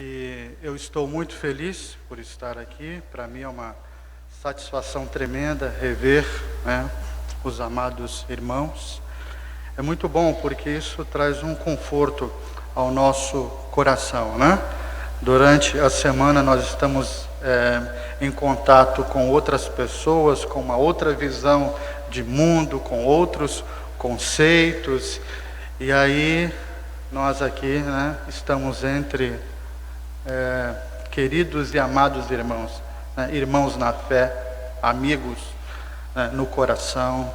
E eu estou muito feliz por estar aqui. Para mim é uma satisfação tremenda rever, os amados irmãos. É muito bom porque isso traz um conforto ao nosso coração, Durante a semana nós estamos em contato com outras pessoas, com uma outra visão de mundo, com outros conceitos. E aí nós aqui, estamos entre queridos e amados irmãos, irmãos na fé, amigos no coração,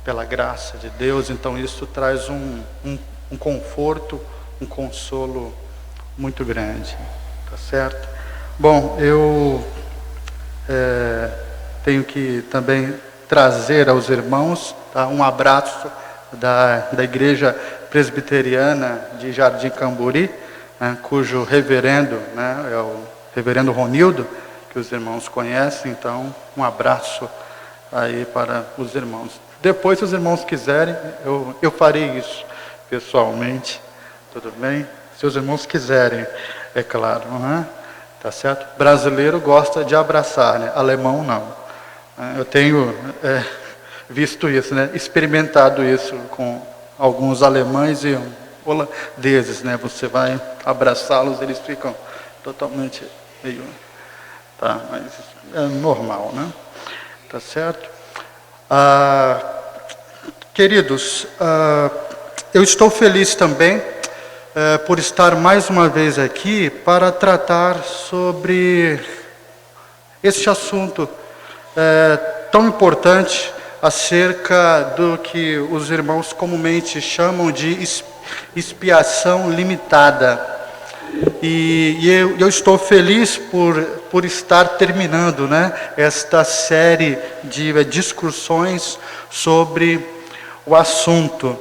pela graça de Deus. Então isso traz um conforto, um consolo muito grande, tá certo? Bom, eu tenho que também trazer aos irmãos, um abraço da Igreja Presbiteriana de Jardim Camburi, cujo reverendo, é o reverendo Ronildo, que os irmãos conhecem. Então, um abraço aí para os irmãos. Depois, se os irmãos quiserem, eu farei isso pessoalmente, tudo bem? Se os irmãos quiserem, é claro, Tá certo? Brasileiro gosta de abraçar, alemão não. Eu tenho visto isso, experimentado isso com alguns alemães e holandeses, Você vai abraçá-los, eles ficam totalmente meio... Tá, mas é normal, Tá certo? Queridos, eu estou feliz também por estar mais uma vez aqui para tratar sobre este assunto tão importante acerca do que os irmãos comumente chamam de expiação limitada. E eu estou feliz por estar terminando, esta série de discussões sobre o assunto.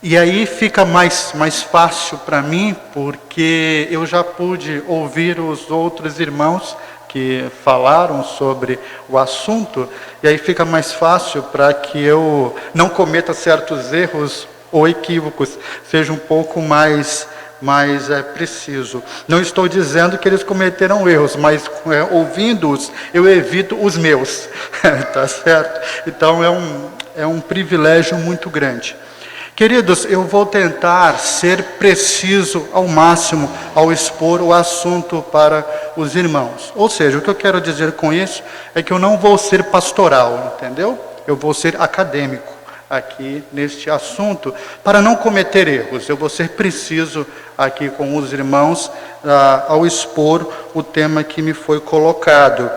E aí fica mais fácil para mim, porque eu já pude ouvir os outros irmãos que falaram sobre o assunto, e aí fica mais fácil para que eu não cometa certos erros ou equívocos, seja um pouco mais preciso. Não estou dizendo que eles cometeram erros, mas ouvindo-os, eu evito os meus, tá certo? Então é um privilégio muito grande. Queridos, eu vou tentar ser preciso ao máximo ao expor o assunto para os irmãos. Ou seja, o que eu quero dizer com isso é que eu não vou ser pastoral, entendeu? Eu vou ser acadêmico aqui neste assunto, para não cometer erros. Eu vou ser preciso aqui com os irmãos ao expor o tema que me foi colocado,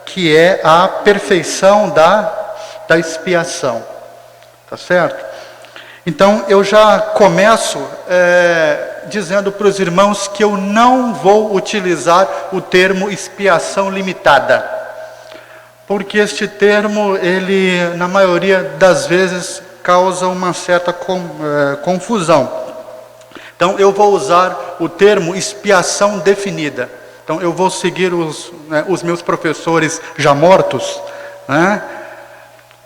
que é a perfeição da expiação. Tá certo? Então, eu já começo dizendo para os irmãos que eu não vou utilizar o termo expiação limitada, porque este termo, ele, na maioria das vezes, causa uma certa confusão. Então, eu vou usar o termo expiação definida. Então, eu vou seguir os meus professores já mortos,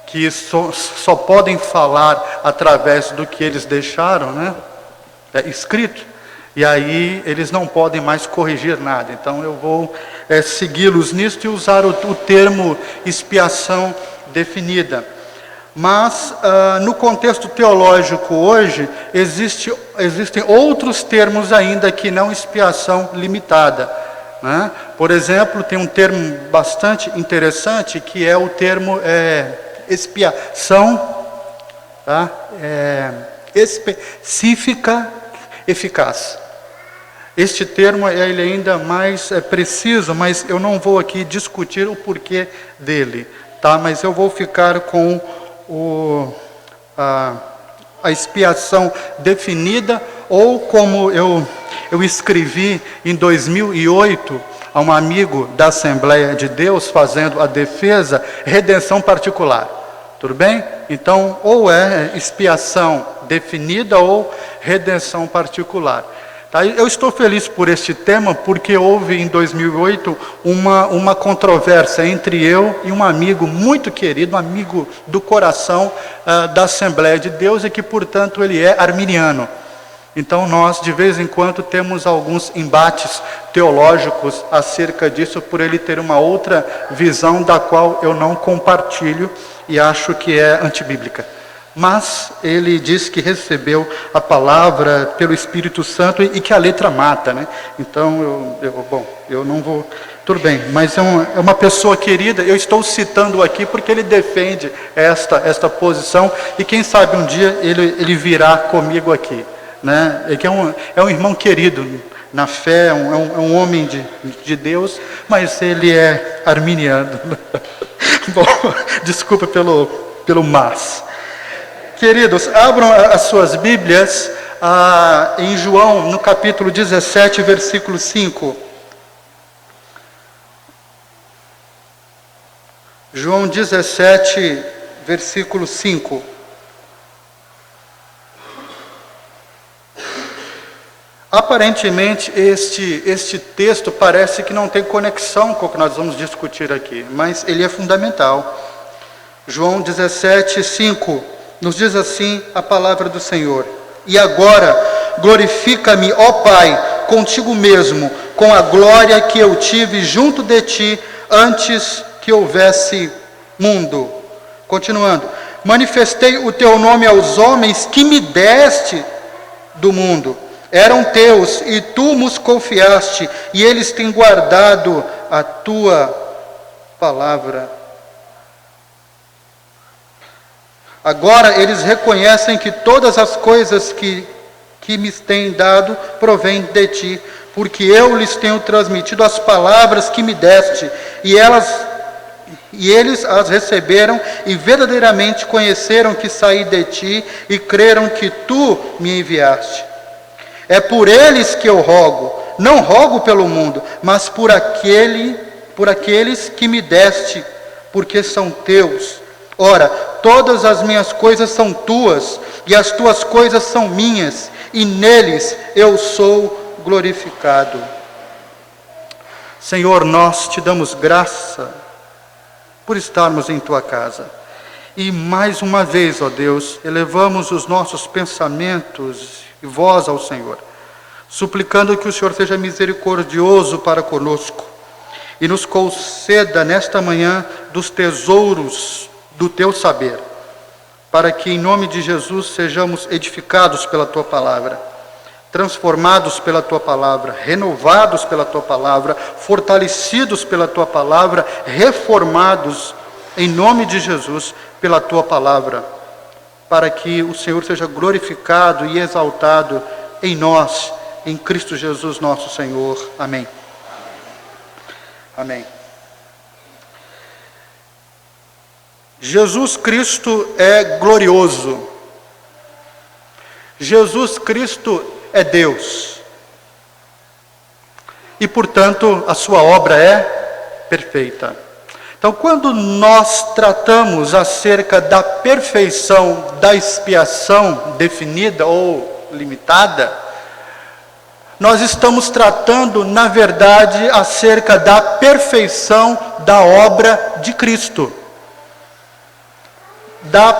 que só podem falar através do que eles deixaram, escrito, e aí eles não podem mais corrigir nada. Então eu vou segui-los nisso e usar o termo expiação definida. Mas no contexto teológico hoje, existem outros termos ainda que não expiação limitada. Por exemplo, tem um termo bastante interessante que é o termo expiação específica eficaz. Este termo ele é ainda mais preciso, mas eu não vou aqui discutir o porquê dele, mas eu vou ficar com a expiação definida, ou como eu escrevi em 2008 a um amigo da Assembleia de Deus, fazendo a defesa, redenção particular. Tudo bem? Então, ou é expiação definida ou redenção particular. Eu estou feliz por este tema, porque houve em 2008 uma controvérsia entre eu e um amigo muito querido, um amigo do coração da Assembleia de Deus, e que, portanto, ele é arminiano. Então nós, de vez em quando, temos alguns embates teológicos acerca disso, por ele ter uma outra visão da qual eu não compartilho e acho que é antibíblica. Mas ele diz que recebeu a palavra pelo Espírito Santo e que a letra mata, né? Então, eu não vou... Tudo bem, mas é uma pessoa querida, eu estou citando aqui porque ele defende esta posição, e quem sabe um dia ele virá comigo aqui, né? Ele é um irmão querido na fé, é um homem de Deus, mas ele é arminiano. Bom, desculpa pelo mas. Queridos, abram as suas Bíblias em João, no capítulo 17, versículo 5. João 17, versículo 5. Aparentemente, este texto parece que não tem conexão com o que nós vamos discutir aqui, mas ele é fundamental. João 17, 5, nos diz assim a palavra do Senhor: e agora, glorifica-me, ó Pai, contigo mesmo, com a glória que eu tive junto de ti, antes que houvesse mundo. Continuando: manifestei o teu nome aos homens que me deste do mundo. Eram teus, e tu nos confiaste, e eles têm guardado a tua palavra. Agora eles reconhecem que todas as coisas que me têm dado provêm de ti, porque eu lhes tenho transmitido as palavras que me deste, e eles as receberam e verdadeiramente conheceram que saí de ti e creram que tu me enviaste. É por eles que eu rogo, não rogo pelo mundo, mas por aqueles que me deste, porque são teus. Ora, todas as minhas coisas são tuas, e as tuas coisas são minhas, e neles eu sou glorificado. Senhor, nós te damos graça por estarmos em tua casa. E mais uma vez, ó Deus, elevamos os nossos pensamentos e voz ao Senhor, suplicando que o Senhor seja misericordioso para conosco e nos conceda nesta manhã dos tesouros do teu saber, para que em nome de Jesus sejamos edificados pela tua palavra, transformados pela tua palavra, renovados pela tua palavra, fortalecidos pela tua palavra, reformados em nome de Jesus pela tua palavra, para que o Senhor seja glorificado e exaltado em nós, em Cristo Jesus nosso Senhor. Amém. Amém. Jesus Cristo é glorioso. Jesus Cristo é Deus. E, portanto, a sua obra é perfeita. Então, quando nós tratamos acerca da perfeição da expiação definida ou limitada, nós estamos tratando, na verdade, acerca da perfeição da obra de Cristo, da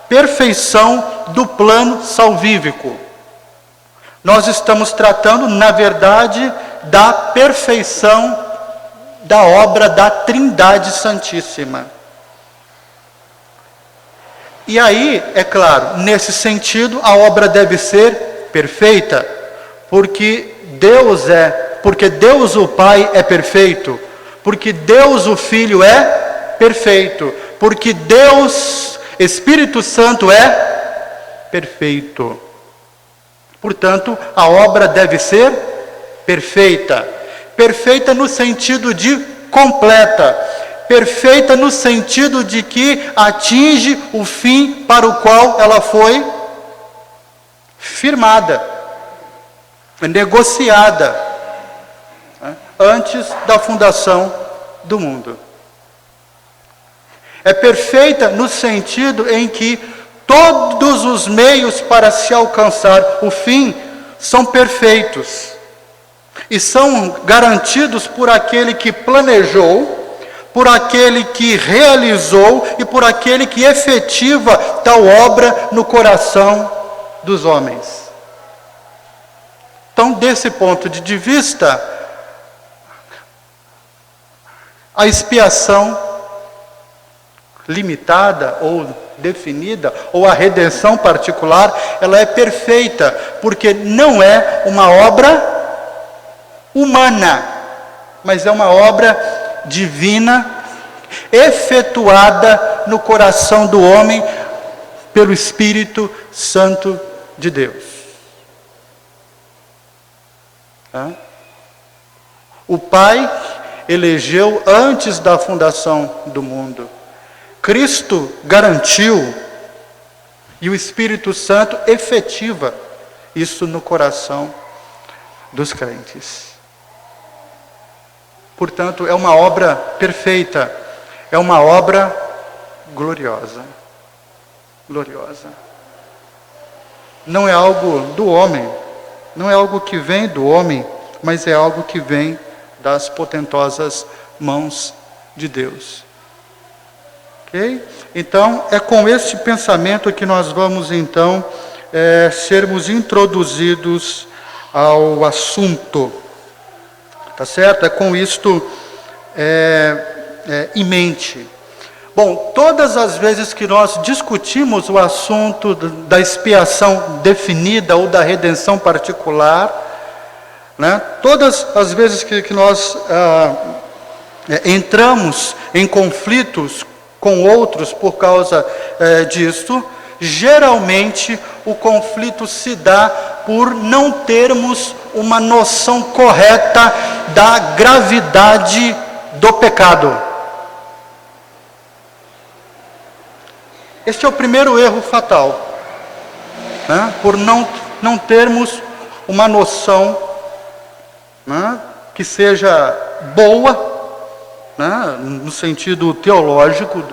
perfeição do plano salvífico. Nós estamos tratando, na verdade, da perfeição da obra da Trindade Santíssima. E aí, é claro, nesse sentido, a obra deve ser perfeita, porque Deus o Pai é perfeito, porque Deus o Filho é perfeito, porque Deus, Espírito Santo, é perfeito. Portanto, a obra deve ser perfeita. Perfeita no sentido de completa. Perfeita no sentido de que atinge o fim para o qual ela foi firmada, negociada, antes da fundação do mundo. É perfeita no sentido em que todos os meios para se alcançar o fim são perfeitos e são garantidos por aquele que planejou, por aquele que realizou e por aquele que efetiva tal obra no coração dos homens. Então, desse ponto de vista, a expiação limitada ou definida, ou a redenção particular, ela é perfeita, porque não é uma obra humana, mas é uma obra divina, efetuada no coração do homem pelo Espírito Santo de Deus. Tá? O Pai elegeu antes da fundação do mundo. Cristo garantiu e o Espírito Santo efetiva isso no coração dos crentes. Portanto, é uma obra perfeita, é uma obra gloriosa. Gloriosa. Não é algo do homem, não é algo que vem do homem, mas é algo que vem das potentosas mãos de Deus. Ok? Então, é com este pensamento que nós vamos, então, sermos introduzidos ao assunto. Tá certo? É com isto em mente. Bom, todas as vezes que nós discutimos o assunto da expiação definida ou da redenção particular, né, todas as vezes que nós entramos em conflitos com outros por causa disso, geralmente o conflito se dá por não termos uma noção correta da gravidade do pecado. Este é o primeiro erro fatal, né? Por não termos uma noção, né, que seja boa, né, no sentido teológico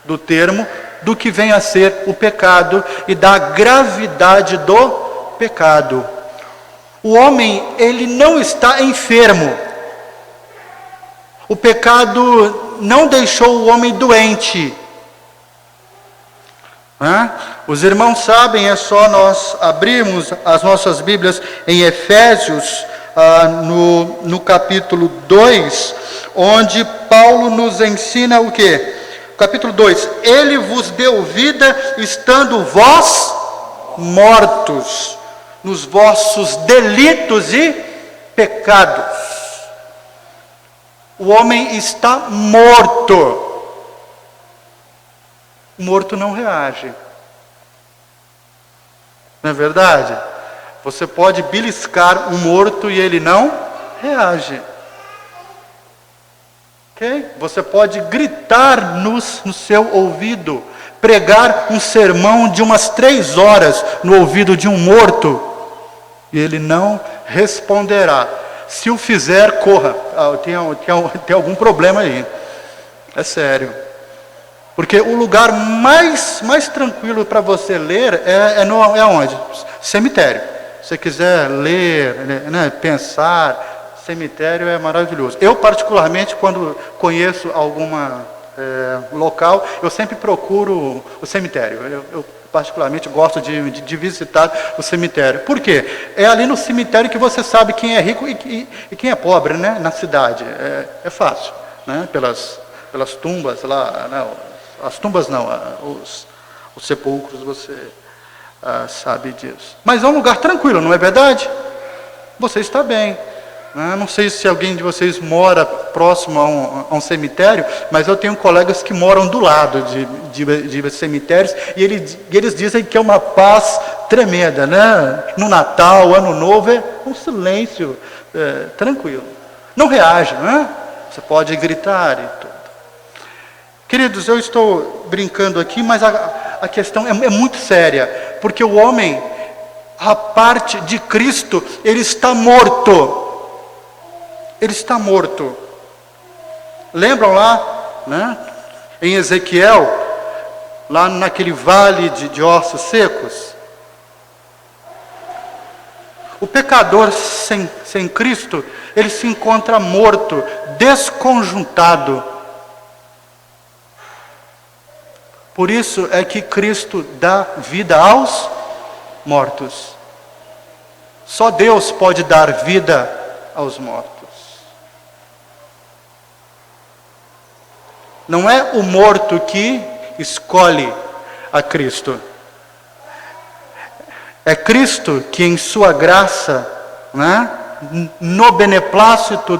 do termo, do que vem a ser o pecado e da gravidade do pecado. O homem, ele não está enfermo. O pecado não deixou o homem doente. Os irmãos sabem, é só nós abrirmos as nossas Bíblias em Efésios, no capítulo 2, onde Paulo nos ensina o quê? Capítulo 2, ele vos deu vida estando vós mortos nos vossos delitos e pecados. O homem está morto. O morto não reage. Não é verdade? Você pode beliscar um morto e ele não reage. Ok? Você pode gritar no seu ouvido, pregar um sermão de umas 3 horas no ouvido de um morto, e ele não responderá. Se o fizer, corra. Tem algum problema aí. É sério. Porque o lugar mais tranquilo para você ler é onde? Cemitério. Se você quiser ler, né, pensar, cemitério é maravilhoso. Eu, particularmente, quando conheço alguma local, eu sempre procuro o cemitério. Eu particularmente gosto de visitar o cemitério. Por quê? É ali no cemitério que você sabe quem é rico e quem é pobre, né, na cidade. É fácil, né, pelas tumbas lá, né, as tumbas não, os sepulcros, você sabe disso. Mas é um lugar tranquilo, não é verdade? Você está bem. Não sei se alguém de vocês mora próximo a um cemitério, mas eu tenho colegas que moram do lado de cemitérios, e eles dizem que é uma paz tremenda, né? No Natal, Ano Novo, é um silêncio tranquilo. Não reage, né? Você pode gritar e tudo. Queridos, eu estou brincando aqui, mas a questão é muito séria, porque o homem, a parte de Cristo, ele está morto. Ele está morto. Lembram lá, né, em Ezequiel, lá naquele vale de ossos secos? O pecador sem Cristo, ele se encontra morto, desconjuntado. Por isso é que Cristo dá vida aos mortos. Só Deus pode dar vida aos mortos. Não é o morto que escolhe a Cristo. É Cristo que em sua graça, né, no beneplácito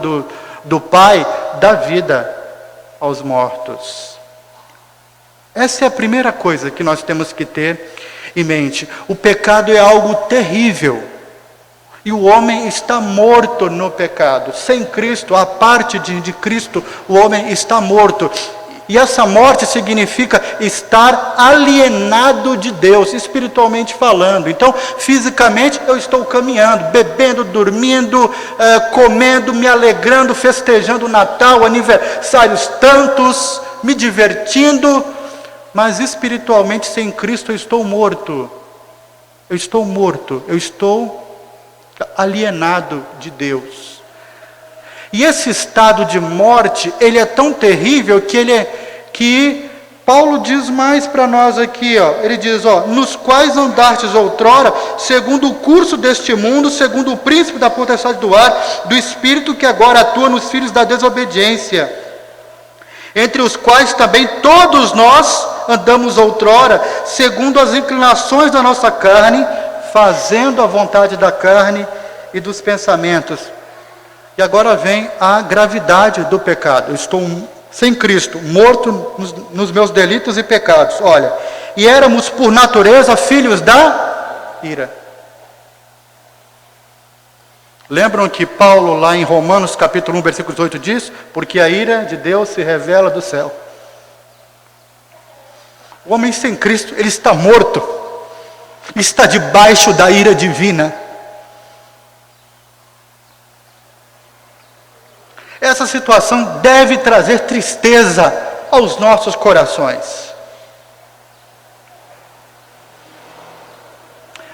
do Pai, dá vida aos mortos. Essa é a primeira coisa que nós temos que ter em mente. O pecado é algo terrível. E o homem está morto no pecado. Sem Cristo, a parte de Cristo, o homem está morto. E essa morte significa estar alienado de Deus, espiritualmente falando. Então, fisicamente, eu estou caminhando, bebendo, dormindo, comendo, me alegrando, festejando o Natal, aniversários tantos, me divertindo. Mas espiritualmente, sem Cristo, eu estou morto. Eu estou morto, eu estou alienado de Deus. E esse estado de morte, ele é tão terrível que Paulo diz mais para nós aqui, ele diz, nos quais andastes outrora, segundo o curso deste mundo, segundo o príncipe da potestade do ar, do espírito que agora atua nos filhos da desobediência, entre os quais também todos nós andamos outrora, segundo as inclinações da nossa carne, fazendo a vontade da carne e dos pensamentos. E agora vem a gravidade do pecado. Eu estou sem Cristo, morto nos meus delitos e pecados. Olha, e éramos por natureza filhos da ira. Lembram que Paulo lá em Romanos capítulo 1, versículo 18 diz, porque a ira de Deus se revela do céu. O homem sem Cristo, ele está morto, está debaixo da ira divina. Essa situação deve trazer tristeza aos nossos corações.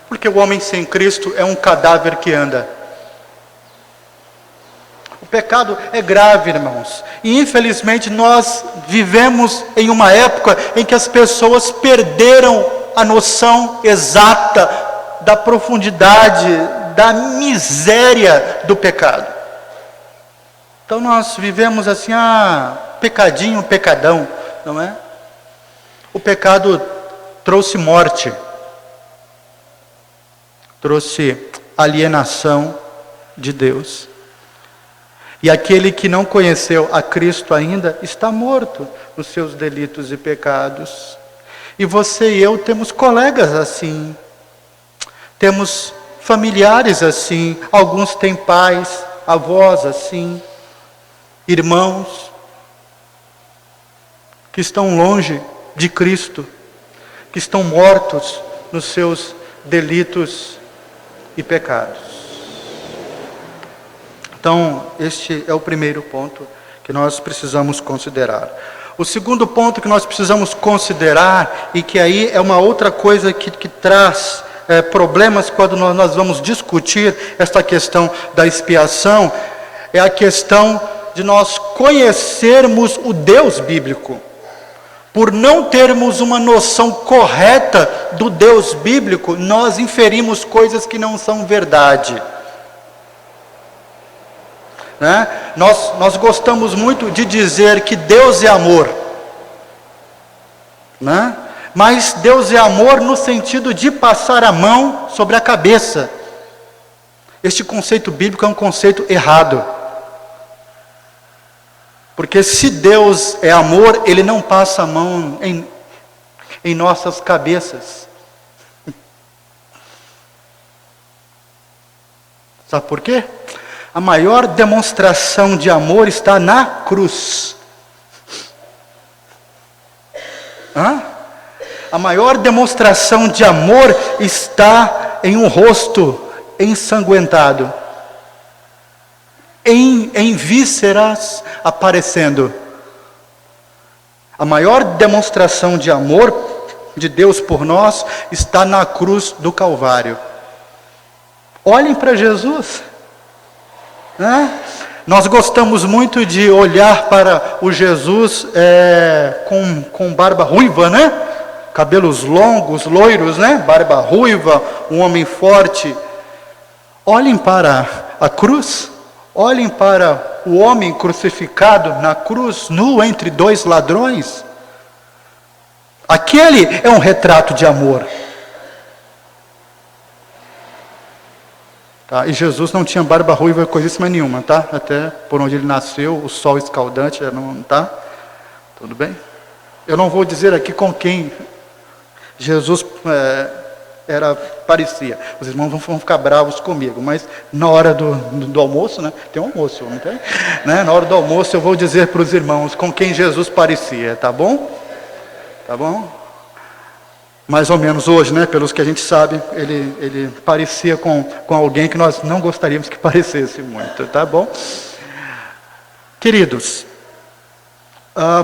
Porque o homem sem Cristo é um cadáver que anda. O pecado é grave, irmãos. E infelizmente nós vivemos em uma época em que as pessoas perderam a noção exata da profundidade, da miséria do pecado. Então nós vivemos assim, pecadinho, pecadão, não é? O pecado trouxe morte, trouxe alienação de Deus. E aquele que não conheceu a Cristo ainda, está morto nos seus delitos e pecados. E você e eu temos colegas assim, temos familiares assim, alguns têm pais, avós assim, irmãos que estão longe de Cristo, que estão mortos nos seus delitos e pecados. Então, este é o primeiro ponto que nós precisamos considerar. O segundo ponto que nós precisamos considerar, e que aí é uma outra coisa que traz problemas quando nós vamos discutir esta questão da expiação, é a questão de nós conhecermos o Deus bíblico. Por não termos uma noção correta do Deus bíblico, nós inferimos coisas que não são verdade. Né? Nós gostamos muito de dizer que Deus é amor. Né? Mas Deus é amor no sentido de passar a mão sobre a cabeça. Este conceito bíblico é um conceito errado. Porque se Deus é amor, Ele não passa a mão em nossas cabeças. Sabe por quê? A maior demonstração de amor está na cruz. A maior demonstração de amor está em um rosto ensanguentado. Em vísceras aparecendo. A maior demonstração de amor de Deus por nós está na cruz do Calvário. Olhem para Jesus. Né? Nós gostamos muito de olhar para o Jesus com barba ruiva, né? Cabelos longos, loiros, né? Barba ruiva, um homem forte. Olhem para a cruz, olhem para o homem crucificado na cruz, nu entre dois ladrões. Aquele é um retrato de amor. Tá? E Jesus não tinha barba ruiva, coisíssima nenhuma, tá? Até por onde ele nasceu, o sol escaldante, não, tá? Tudo bem? Eu não vou dizer aqui com quem Jesus parecia. Os irmãos vão ficar bravos comigo, mas na hora do almoço, né? Tem um almoço, não tem? Né? Na hora do almoço eu vou dizer para os irmãos com quem Jesus parecia, tá bom? Tá bom? Mais ou menos hoje, né? Pelos que a gente sabe, ele parecia com alguém que nós não gostaríamos que parecesse muito, tá bom? Queridos,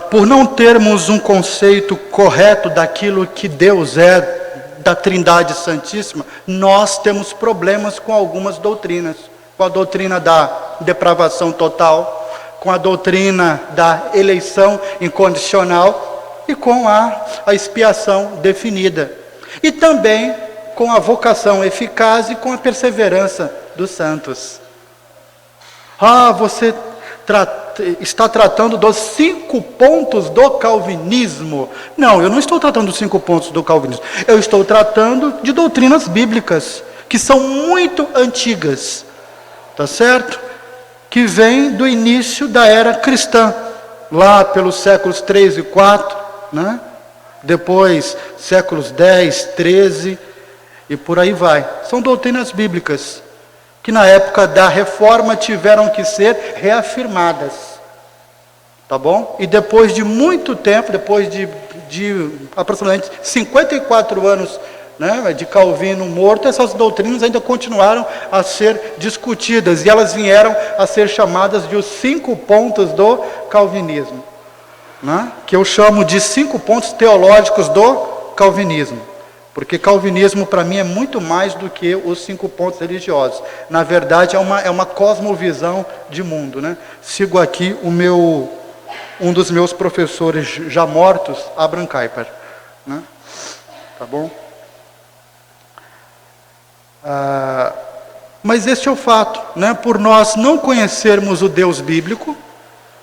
por não termos um conceito correto daquilo que Deus é, da Trindade Santíssima, nós temos problemas com algumas doutrinas, com a doutrina da depravação total, com a doutrina da eleição incondicional e com a expiação definida, e também com a vocação eficaz e com a perseverança dos santos. Você está tratando dos 5 pontos do calvinismo. Não, eu não estou tratando dos 5 pontos do calvinismo. Eu estou tratando de doutrinas bíblicas, que são muito antigas, tá certo? Que vêm do início da era cristã, lá pelos séculos 3 e 4, né? Depois séculos 10, 13 e por aí vai. São doutrinas bíblicas que na época da reforma tiveram que ser reafirmadas, tá bom? E depois de muito tempo, depois de aproximadamente 54 anos, né, de Calvino morto, essas doutrinas ainda continuaram a ser discutidas, e elas vieram a ser chamadas de os 5 pontos do calvinismo, né, que eu chamo de 5 pontos teológicos do calvinismo. Porque calvinismo para mim é muito mais do que os 5 pontos religiosos. Na verdade é uma cosmovisão de mundo, né? Sigo aqui um dos meus professores já mortos, Abraham Kuyper, né? Tá bom? Mas este é o fato, né? Por nós não conhecermos o Deus bíblico,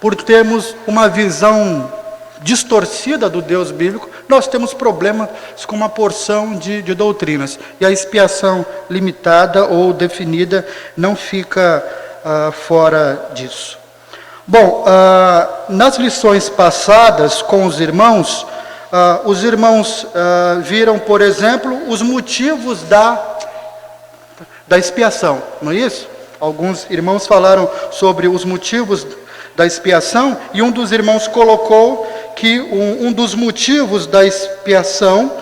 por termos uma visão distorcida do Deus bíblico, nós temos problemas com uma porção de doutrinas, e a expiação limitada ou definida não fica fora disso. Bom, nas lições passadas com os irmãos viram, por exemplo, os motivos da expiação, não é isso? Alguns irmãos falaram sobre os motivos da expiação, e um dos irmãos colocou que um dos motivos da expiação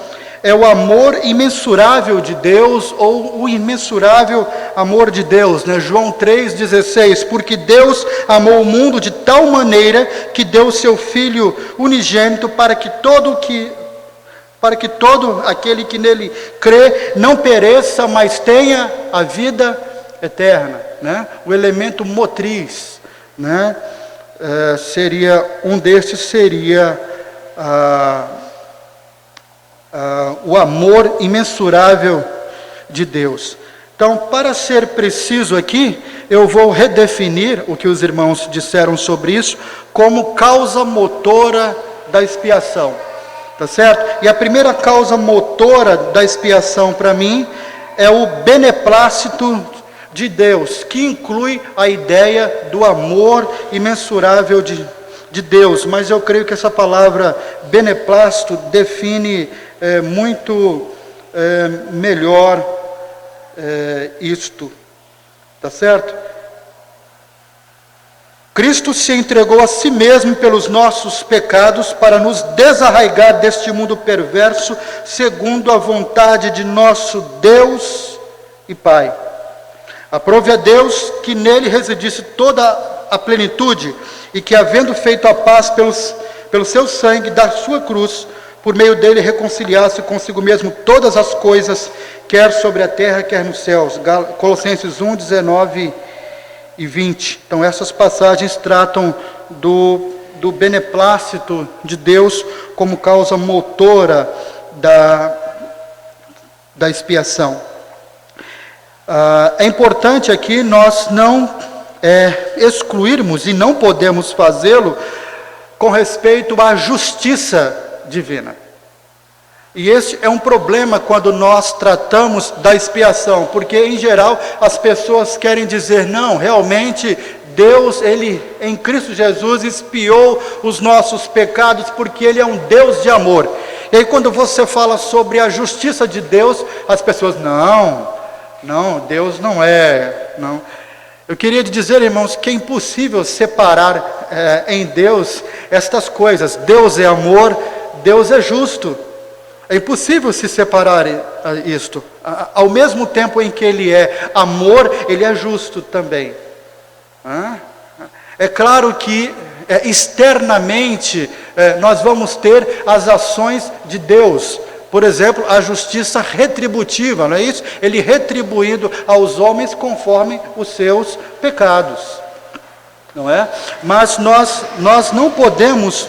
é o amor imensurável de Deus, ou o imensurável amor de Deus, né? João 3,16, porque Deus amou o mundo de tal maneira que deu o seu Filho unigênito para que todo aquele que nele crê não pereça, mas tenha a vida eterna, né? O elemento motriz, né? Um destes seria o amor imensurável de Deus. Então, para ser preciso aqui, eu vou redefinir o que os irmãos disseram sobre isso como causa motora da expiação, tá certo? E a primeira causa motora da expiação para mim é o beneplácito de Deus, que inclui a ideia do amor imensurável de Deus. Mas eu creio que essa palavra beneplácito define muito melhor isto, tá certo? Cristo se entregou a si mesmo pelos nossos pecados para nos desarraigar deste mundo perverso, segundo a vontade de nosso Deus e Pai. Aprove a Deus que nele residisse toda a plenitude, e que, havendo feito a paz pelo seu sangue da sua cruz, por meio dele reconciliasse consigo mesmo todas as coisas, quer sobre a terra, quer nos céus. Colossenses 1, 19 e 20. Então essas passagens tratam do beneplácito de Deus como causa motora da expiação. É importante aqui nós não excluirmos, e não podemos fazê-lo, com respeito à justiça divina. E esse é um problema quando nós tratamos da expiação, porque em geral as pessoas querem dizer, não, realmente Deus, Ele em Cristo Jesus expiou os nossos pecados porque Ele é um Deus de amor. E aí quando você fala sobre a justiça de Deus, as pessoas, não, Deus não é, não. Eu queria dizer, irmãos, que é impossível separar em Deus estas coisas. Deus é amor, Deus é justo. É impossível se separar isto. Ao mesmo tempo em que Ele é amor, Ele é justo também. É claro que externamente nós vamos ter as ações de Deus. Por exemplo, a justiça retributiva, não é isso? Ele retribuindo aos homens conforme os seus pecados, não é? Mas nós não podemos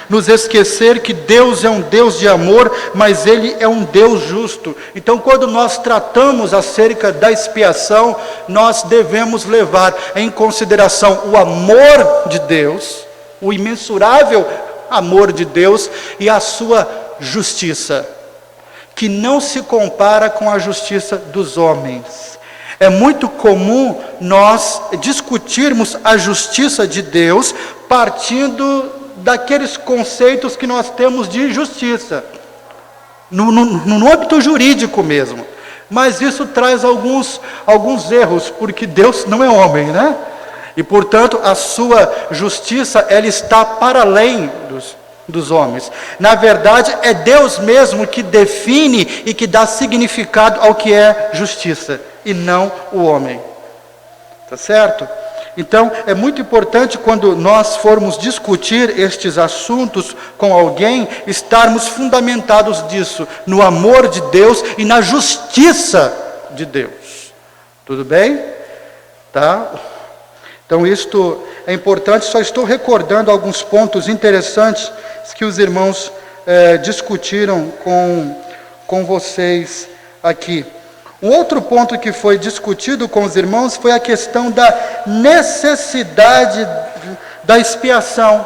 nos esquecer que Deus é um Deus de amor, mas Ele é um Deus justo. Então, quando nós tratamos acerca da expiação, nós devemos levar em consideração o amor de Deus, o imensurável amor de Deus e a sua justiça, que não se compara com a justiça dos homens. É muito comum nós discutirmos a justiça de Deus partindo daqueles conceitos que nós temos de justiça, no âmbito jurídico mesmo. Mas isso traz alguns erros, porque Deus não é homem, né? E portanto a sua justiça, ela está para além dos homens. Na verdade, é Deus mesmo que define e que dá significado ao que é justiça, e não o homem. Tá certo? Então, é muito importante quando nós formos discutir estes assuntos com alguém, estarmos fundamentados disso, no amor de Deus e na justiça de Deus. Tudo bem? Tá? Então, isto é importante. Só estou recordando alguns pontos interessantes que os irmãos discutiram com vocês aqui. Um outro ponto que foi discutido com os irmãos foi a questão da necessidade da expiação.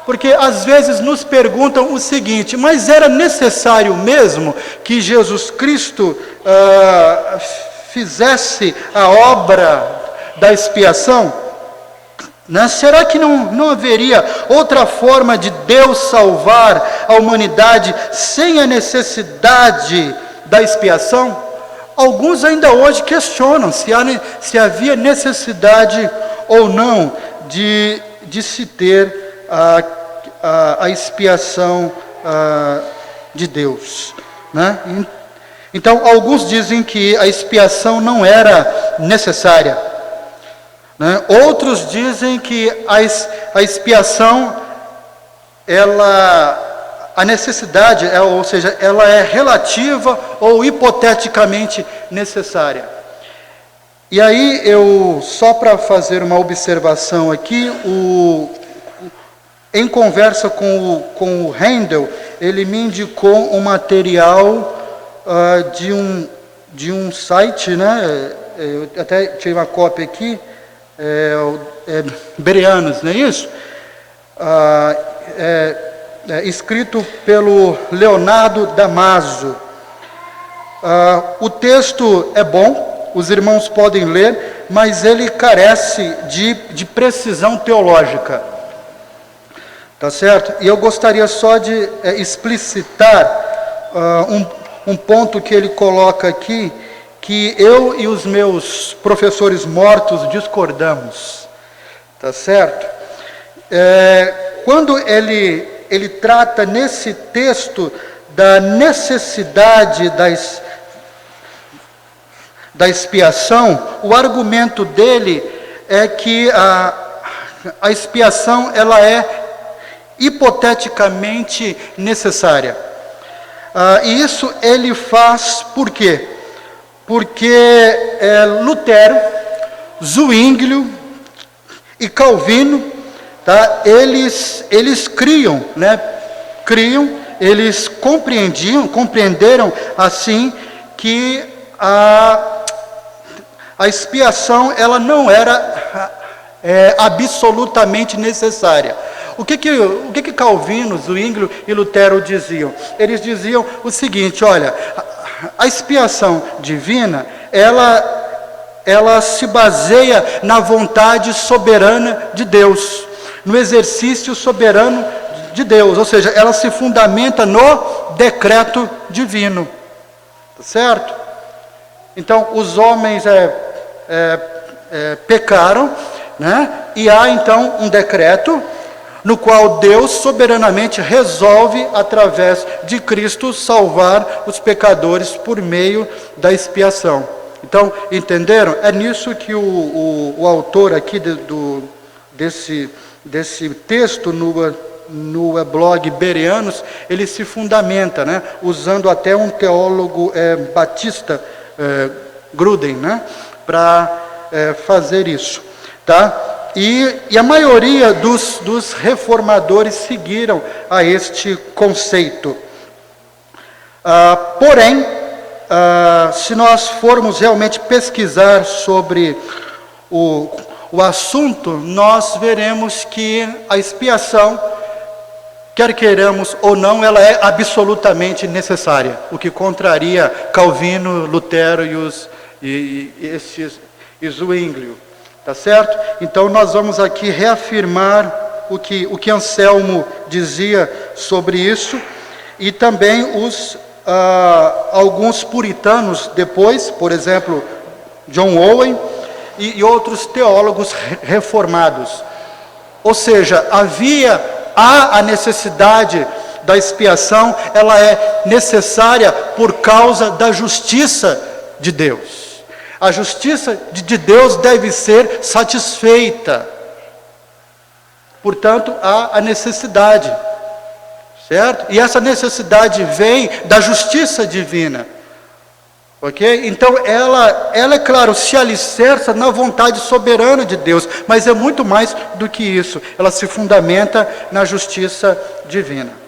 Porque às vezes nos perguntam o seguinte, mas era necessário mesmo que Jesus Cristo fizesse a obra da expiação? Né? Será que não haveria outra forma de Deus salvar a humanidade sem a necessidade da expiação? Alguns ainda hoje questionam se havia necessidade ou não de se ter a expiação de Deus, né? Então, alguns dizem que a expiação não era necessária, né? Outros dizem que a expiação, a necessidade, ou seja, ela é relativa ou hipoteticamente necessária. E aí, só para fazer uma observação aqui, em conversa com o Handel, ele me indicou um material de um site, né? Eu até tirei uma cópia aqui, Bereanos, não é isso? Escrito pelo Leonardo Damaso. O texto é bom, os irmãos podem ler, mas ele carece de precisão teológica. Tá certo? E eu gostaria só de explicitar um ponto que ele coloca aqui, que eu e os meus professores mortos discordamos. Tá certo? Quando ele trata nesse texto da necessidade da expiação, o argumento dele é que a expiação ela é hipoteticamente necessária. E isso ele faz por quê? Porque Lutero, Zwinglio e Calvino, tá? Eles criam, né? Eles compreenderam assim que a expiação ela não era absolutamente necessária. O que Calvino, Zwinglio e Lutero diziam? Eles diziam o seguinte: olha, a expiação divina, ela se baseia na vontade soberana de Deus, no exercício soberano de Deus, ou seja, ela se fundamenta no decreto divino, tá certo? Então, os homens pecaram, né? E há então um decreto no qual Deus soberanamente resolve, através de Cristo, salvar os pecadores por meio da expiação. Então, entenderam? É nisso que o autor aqui desse texto no blog Bereanos, ele se fundamenta, né? Usando até um teólogo batista, Gruden, né? Para fazer isso, tá? E a maioria dos reformadores seguiram a este conceito. Porém, se nós formos realmente pesquisar sobre o assunto, nós veremos que a expiação, quer queiramos ou não, ela é absolutamente necessária, o que contraria Calvino, Lutero e Zwinglio. Tá certo? Então nós vamos aqui reafirmar o que Anselmo dizia sobre isso, e também alguns puritanos depois, por exemplo, John Owen e outros teólogos reformados. Ou seja, há a necessidade da expiação, ela é necessária por causa da justiça de Deus. A justiça de Deus deve ser satisfeita. Portanto, há a necessidade, certo? E essa necessidade vem da justiça divina. Ok? Então, ela é claro, se alicerça na vontade soberana de Deus, mas é muito mais do que isso. Ela se fundamenta na justiça divina.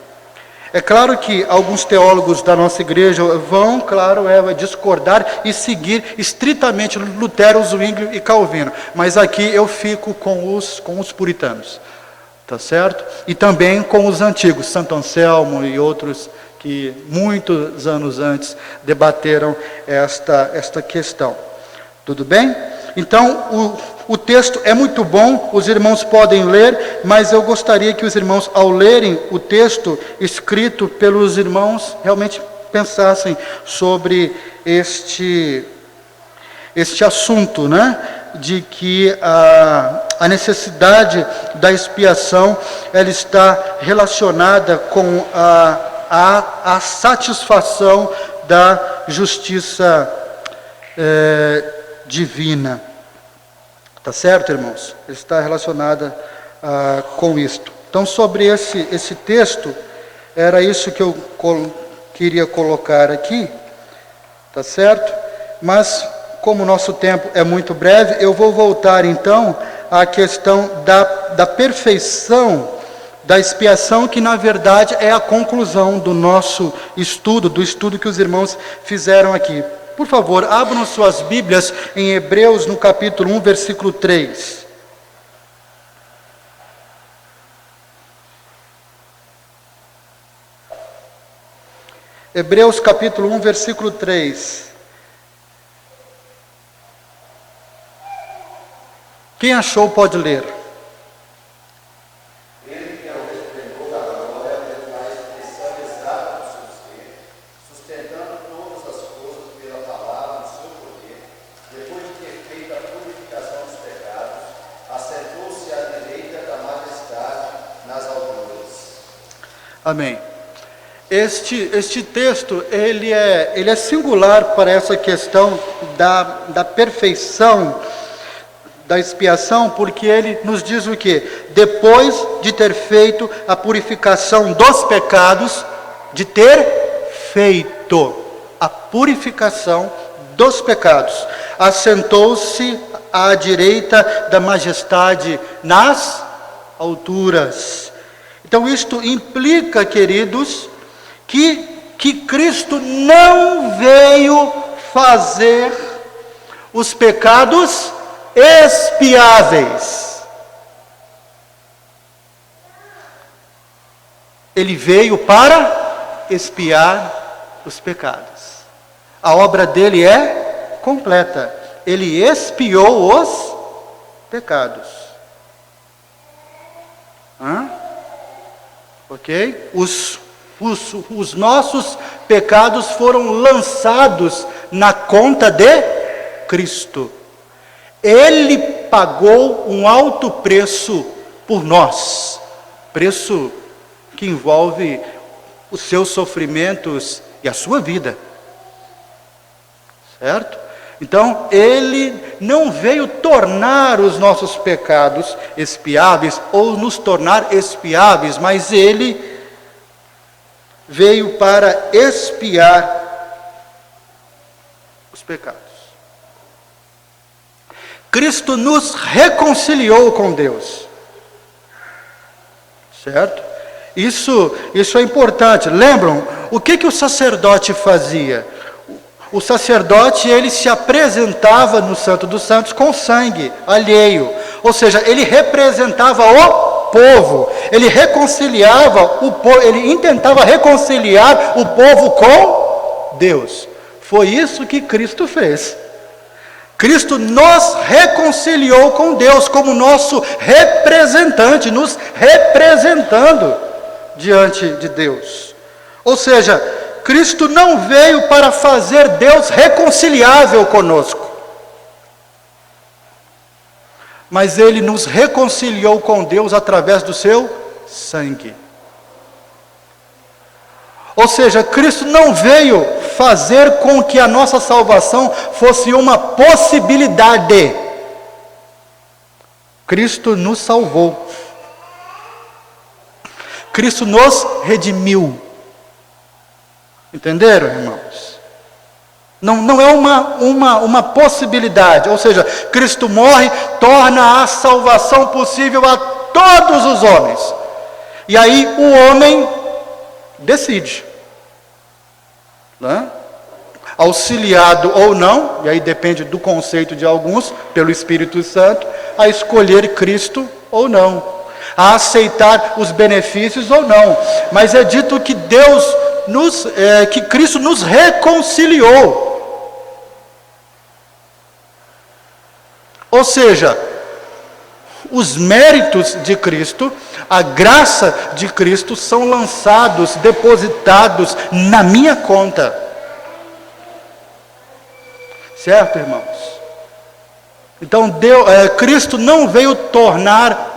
É claro que alguns teólogos da nossa igreja vão, claro, discordar e seguir estritamente Lutero, Zwinglio e Calvino. Mas aqui eu fico com os puritanos, tá certo? E também com os antigos, Santo Anselmo e outros que muitos anos antes debateram esta questão. Tudo bem? Então, o texto é muito bom, os irmãos podem ler, mas eu gostaria que os irmãos, ao lerem o texto escrito pelos irmãos, realmente pensassem sobre este assunto, né? De que a necessidade da expiação, ela está relacionada com a satisfação da justiça divina. Tá certo, irmãos? Está relacionada com isto. Então, sobre esse texto, era isso que eu queria colocar aqui, tá certo? Mas, como o nosso tempo é muito breve, eu vou voltar, então, à questão da perfeição da expiação, que, na verdade, é a conclusão do nosso estudo, do estudo que os irmãos fizeram aqui. Por favor, abram suas Bíblias em Hebreus, no capítulo 1, versículo 3. Hebreus, capítulo 1, versículo 3. Quem achou pode ler. Amém. Este texto, ele é singular para essa questão da perfeição da expiação, porque ele nos diz o quê? Depois de ter feito a purificação dos pecados, de ter feito a purificação dos pecados, assentou-se à direita da majestade nas alturas. Então, isto implica, queridos, que Cristo não veio fazer os pecados expiáveis. Ele veio para expiar os pecados. A obra dele é completa. Ele expiou os pecados. Ok? Os nossos pecados foram lançados na conta de Cristo. Ele pagou um alto preço por nós. Preço que envolve os seus sofrimentos e a sua vida. Certo? Então, ele não veio tornar os nossos pecados expiáveis ou nos tornar expiáveis, mas ele veio para expiar os pecados. Cristo nos reconciliou com Deus. Certo? Isso é importante. Lembram o que o sacerdote fazia? O sacerdote, ele se apresentava no Santo dos Santos com sangue alheio. Ou seja, ele representava o povo. Ele reconciliava o povo, ele intentava reconciliar o povo com Deus. Foi isso que Cristo fez. Cristo nos reconciliou com Deus como nosso representante, nos representando diante de Deus. Ou seja, Cristo não veio para fazer Deus reconciliável conosco, mas Ele nos reconciliou com Deus através do seu sangue. Ou seja, Cristo não veio fazer com que a nossa salvação fosse uma possibilidade. Cristo nos salvou. Cristo nos redimiu. Entenderam, irmãos? Não é uma possibilidade. Ou seja, Cristo morre, torna a salvação possível a todos os homens. E aí o homem decide. Auxiliado ou não, e aí depende do conceito de alguns, pelo Espírito Santo, a escolher Cristo ou não, a aceitar os benefícios ou não. Mas é dito que que Cristo nos reconciliou. Ou seja, os méritos de Cristo, a graça de Cristo são lançados, depositados na minha conta. Certo, irmãos? Então, Cristo não veio tornar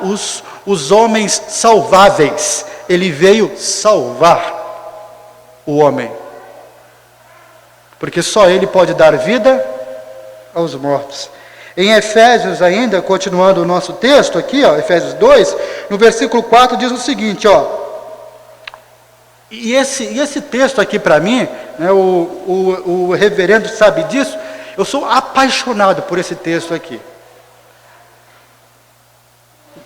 os homens salváveis. Ele veio salvar o homem. Porque só Ele pode dar vida aos mortos. Em Efésios ainda, continuando o nosso texto aqui, Efésios 2, no versículo 4 diz o seguinte, e esse texto aqui para mim, né, o reverendo sabe disso, eu sou apaixonado por esse texto aqui.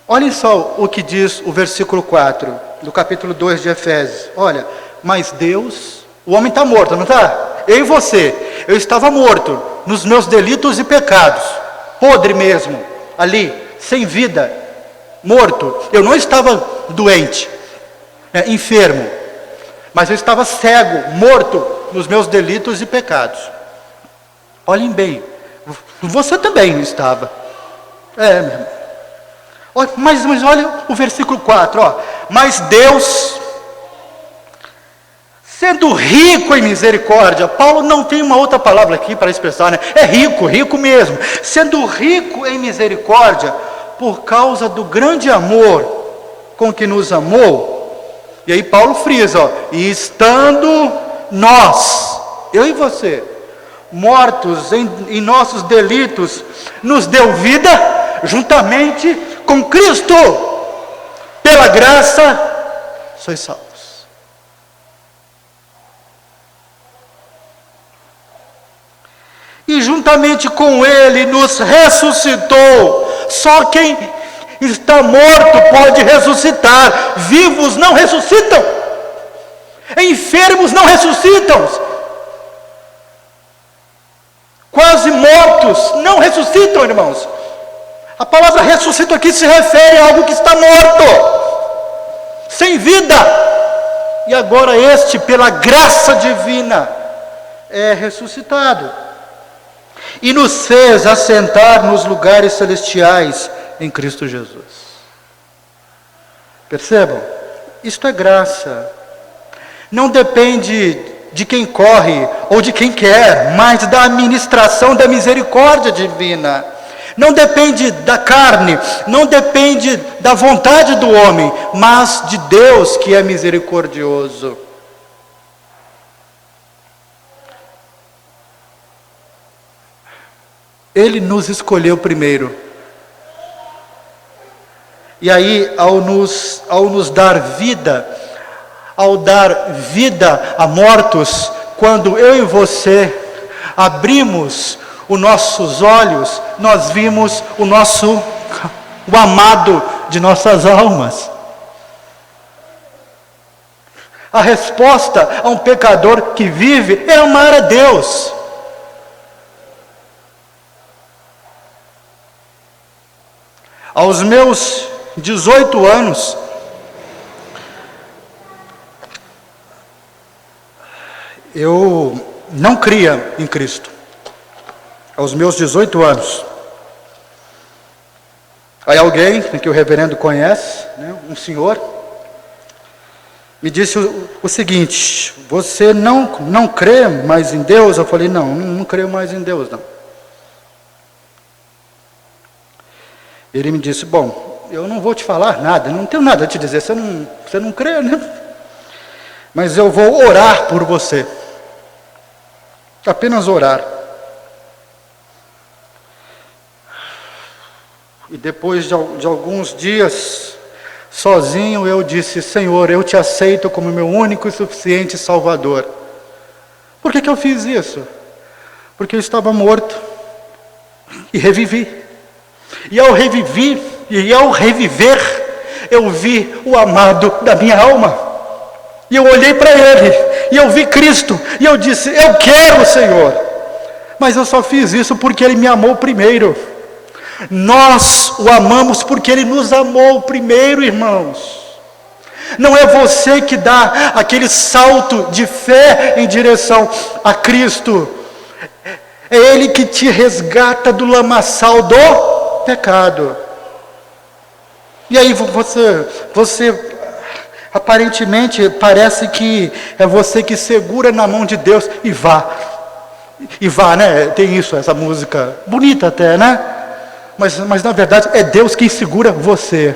Olhem só o que diz o versículo 4, do capítulo 2 de Efésios. Olha, mas Deus, o homem está morto, não está? Eu e você, eu estava morto nos meus delitos e pecados. Podre mesmo, ali, sem vida, morto. Eu não estava doente, enfermo, mas eu estava cego, morto nos meus delitos e pecados. Olhem bem, você também estava. Meu irmão. Mas olha o versículo 4, mas Deus, sendo rico em misericórdia, Paulo não tem uma outra palavra aqui para expressar, né? É rico mesmo. Sendo rico em misericórdia, por causa do grande amor com que nos amou. E aí Paulo frisa, e estando nós, eu e você, mortos em nossos delitos, nos deu vida juntamente com Cristo. Pela graça, sois salvos. E juntamente com Ele nos ressuscitou. Só quem está morto pode ressuscitar. Vivos não ressuscitam. Enfermos não ressuscitam. quase mortos, não ressuscitam, irmãos. A palavra ressuscito aqui se refere a algo que está morto, sem vida, e agora este, pela graça divina, é ressuscitado, e nos fez assentar nos lugares celestiais em Cristo Jesus. Percebam? Isto é graça. Não depende de quem corre ou de quem quer, mas da administração da misericórdia divina. Não depende da carne, não depende da vontade do homem, mas de Deus que é misericordioso. Ele nos escolheu primeiro. E aí, ao nos dar vida, ao dar vida a mortos, quando eu e você abrimos os nossos olhos, nós vimos o amado de nossas almas. A resposta a um pecador que vive é amar a Deus. Aos meus 18 anos, eu não cria em Cristo. Aos meus 18 anos. Aí alguém, que o reverendo conhece, né, um senhor, me disse o seguinte: você não crê mais em Deus? Eu falei, não creio mais em Deus, não. Ele me disse, bom, eu não vou te falar nada, não tenho nada a te dizer, você não crê, né? Mas eu vou orar por você. Apenas orar. E depois de alguns dias, sozinho, eu disse, Senhor, eu te aceito como meu único e suficiente Salvador. Por que eu fiz isso? Porque eu estava morto e revivi. E ao reviver, eu vi o amado da minha alma. E eu olhei para ele, e eu vi Cristo, e eu disse, eu quero o Senhor. Mas eu só fiz isso porque Ele me amou primeiro. Nós o amamos porque Ele nos amou primeiro, irmãos. Não é você que dá aquele salto de fé em direção a Cristo. É Ele que te resgata do lamaçal do pecado. E aí você aparentemente parece que é você que segura na mão de Deus e vá, né? Tem isso, essa música bonita até, né? Mas na verdade é Deus quem segura você.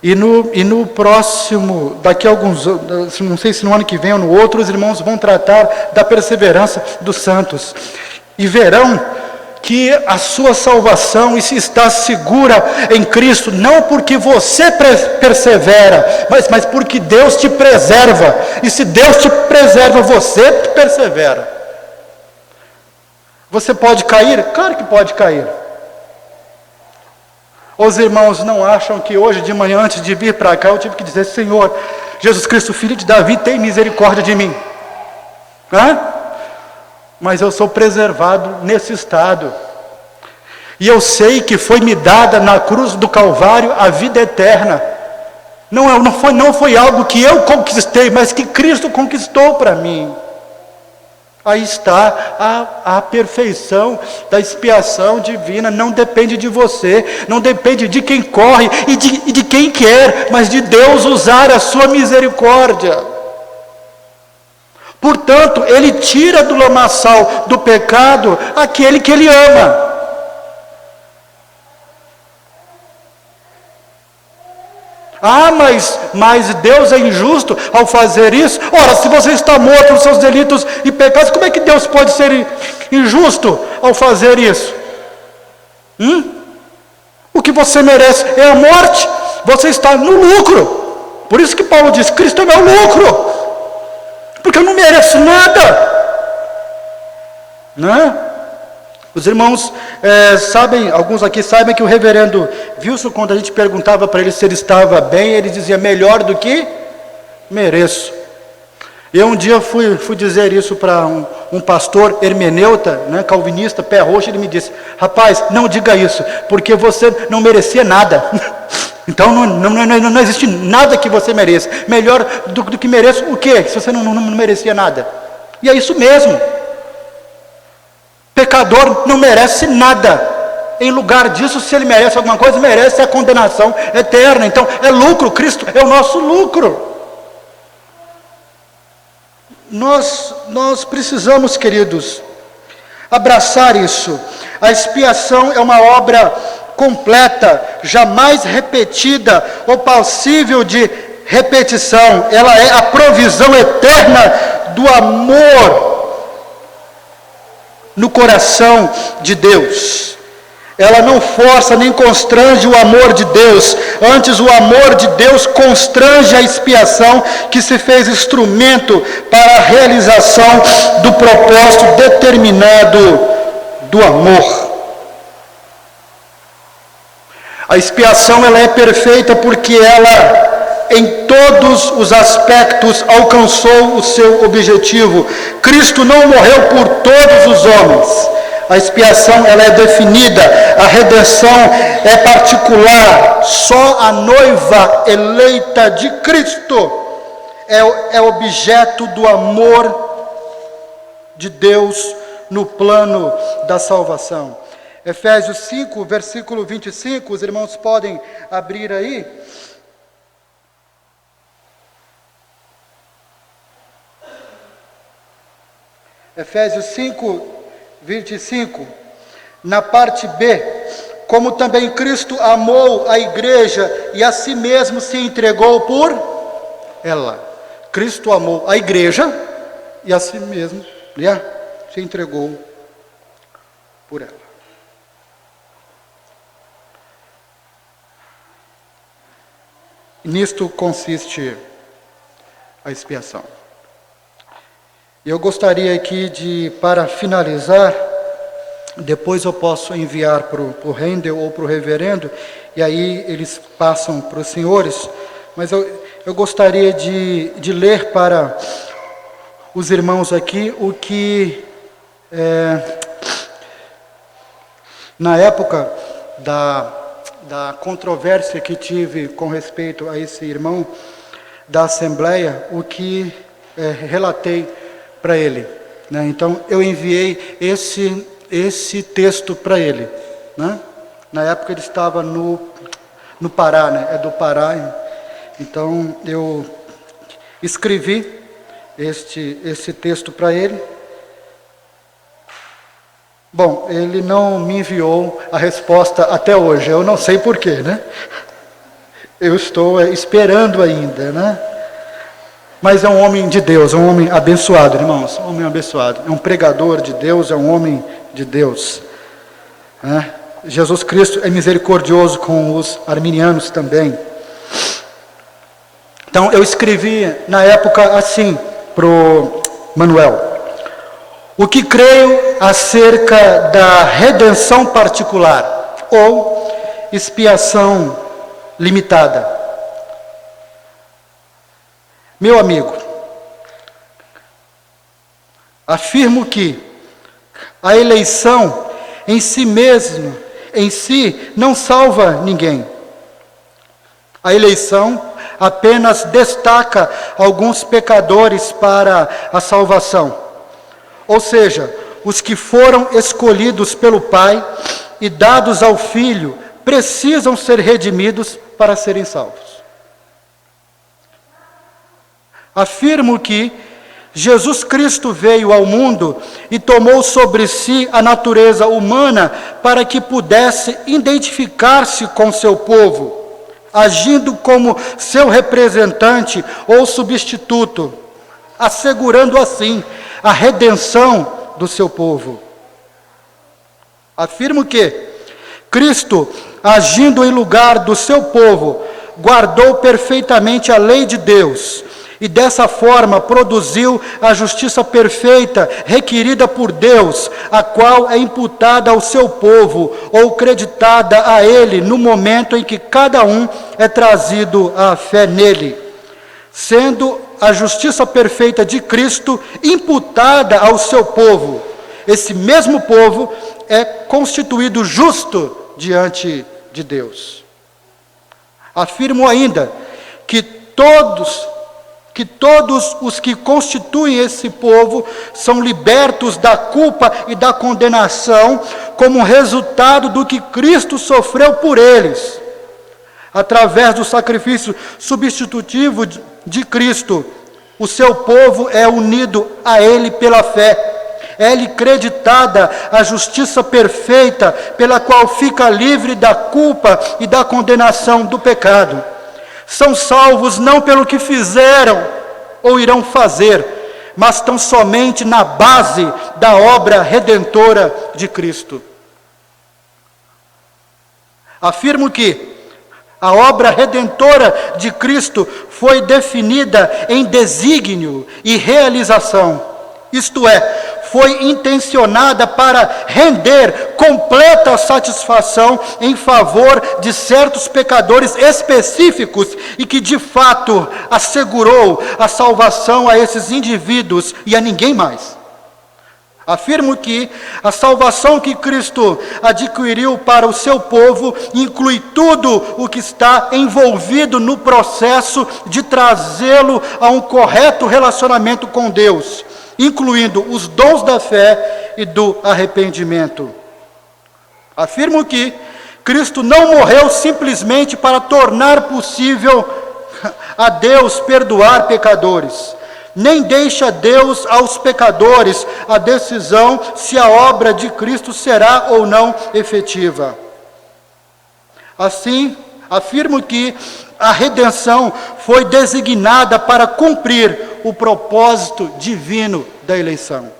E no próximo, daqui a alguns, não sei se no ano que vem ou no outro, os irmãos vão tratar da perseverança dos santos. E verão que a sua salvação está segura em Cristo, não porque você persevera, mas porque Deus te preserva. E se Deus te preserva, você persevera. Você pode cair? Claro que pode cair. Os irmãos não acham que hoje de manhã, antes de vir para cá, eu tive que dizer, Senhor, Jesus Cristo, filho de Davi, tem misericórdia de mim. Mas eu sou preservado nesse estado. E eu sei que foi me dada na cruz do Calvário a vida eterna. Não foi algo que eu conquistei, mas que Cristo conquistou para mim. Aí está a perfeição da expiação divina. Não depende de você, não depende de quem corre e de quem quer, mas de Deus usar a sua misericórdia. Portanto, Ele tira do lamaçal do pecado aquele que Ele ama. Mas Deus é injusto ao fazer isso? Ora, se você está morto nos seus delitos e pecados, como é que Deus pode ser injusto ao fazer isso? O que você merece é a morte. Você está no lucro. Por isso que Paulo diz, Cristo é meu lucro. Porque eu não mereço nada. Né? Os irmãos sabem, alguns aqui sabem que o reverendo Wilson, quando a gente perguntava para ele se ele estava bem, ele dizia, melhor do que mereço. Eu um dia fui dizer isso para um pastor hermeneuta, né, calvinista, pé roxo, ele me disse: rapaz, não diga isso, porque você não merecia nada. Então não existe nada que você mereça. Melhor do que mereço o quê? Se você não merecia nada. E é isso mesmo. Pecador não merece nada. Em lugar disso, se ele merece alguma coisa, merece a condenação eterna. Então é lucro, Cristo é o nosso lucro. Nós precisamos, queridos, abraçar isso. A expiação é uma obra completa, jamais repetida ou passível de repetição. Ela é a provisão eterna do amor no coração de Deus. Ela não força nem constrange o amor de Deus. Antes, o amor de Deus constrange a expiação que se fez instrumento para a realização do propósito determinado do amor. A expiação ela é perfeita porque ela, em todos os aspectos, alcançou o seu objetivo. Cristo não morreu por todos os homens. A expiação ela é definida, a redenção é particular. Só a noiva eleita de Cristo é objeto do amor de Deus no plano da salvação. Efésios 5, versículo 25, os irmãos podem abrir aí. Efésios 5, 25, na parte B, como também Cristo amou a igreja e a si mesmo se entregou por ela. Cristo amou a igreja e a si mesmo se entregou por ela. Nisto consiste a expiação. Eu gostaria aqui para finalizar, depois eu posso enviar para o Rendel ou para o reverendo, e aí eles passam para os senhores, mas eu gostaria de ler para os irmãos aqui o que, na época da controvérsia que tive com respeito a esse irmão da Assembleia, o que relatei para ele, né? Então eu enviei esse texto para ele, né? Na época ele estava no Pará, né? É do Pará. Então eu escrevi esse texto para ele. Bom, ele não me enviou a resposta até hoje. Eu não sei porquê, né? Eu estou esperando ainda, né? Mas é um homem de Deus, é um homem abençoado, irmãos, um homem abençoado. É um pregador de Deus, é um homem de Deus. Jesus Cristo é misericordioso com os arminianos também. Então eu escrevi na época assim para o Manuel: o que creio acerca da redenção particular ou expiação limitada. Meu amigo, afirmo que a eleição em si não salva ninguém. A eleição apenas destaca alguns pecadores para a salvação. Ou seja, os que foram escolhidos pelo Pai e dados ao Filho precisam ser redimidos para serem salvos. Afirmo que Jesus Cristo veio ao mundo e tomou sobre si a natureza humana para que pudesse identificar-se com seu povo, agindo como seu representante ou substituto, assegurando assim a redenção do seu povo. Afirmo que Cristo, agindo em lugar do seu povo, guardou perfeitamente a lei de Deus, e dessa forma produziu a justiça perfeita requerida por Deus, a qual é imputada ao seu povo ou creditada a ele no momento em que cada um é trazido à fé nele. Sendo a justiça perfeita de Cristo imputada ao seu povo. Esse mesmo povo é constituído justo diante de Deus. Afirmo ainda que todos os que constituem esse povo são libertos da culpa e da condenação como resultado do que Cristo sofreu por eles. Através do sacrifício substitutivo de Cristo, o seu povo é unido a Ele pela fé. É-lhe creditada a justiça perfeita, pela qual fica livre da culpa e da condenação do pecado. São salvos não pelo que fizeram ou irão fazer, mas tão somente na base da obra redentora de Cristo. Afirmo que a obra redentora de Cristo foi definida em desígnio e realização, isto é, foi intencionada para render completa satisfação em favor de certos pecadores específicos e que de fato assegurou a salvação a esses indivíduos e a ninguém mais. Afirmo que a salvação que Cristo adquiriu para o seu povo inclui tudo o que está envolvido no processo de trazê-lo a um correto relacionamento com Deus, incluindo os dons da fé e do arrependimento. Afirmo que Cristo não morreu simplesmente para tornar possível a Deus perdoar pecadores, nem deixa Deus aos pecadores a decisão se a obra de Cristo será ou não efetiva. Assim, afirmo que a redenção foi designada para cumprir o propósito divino da eleição.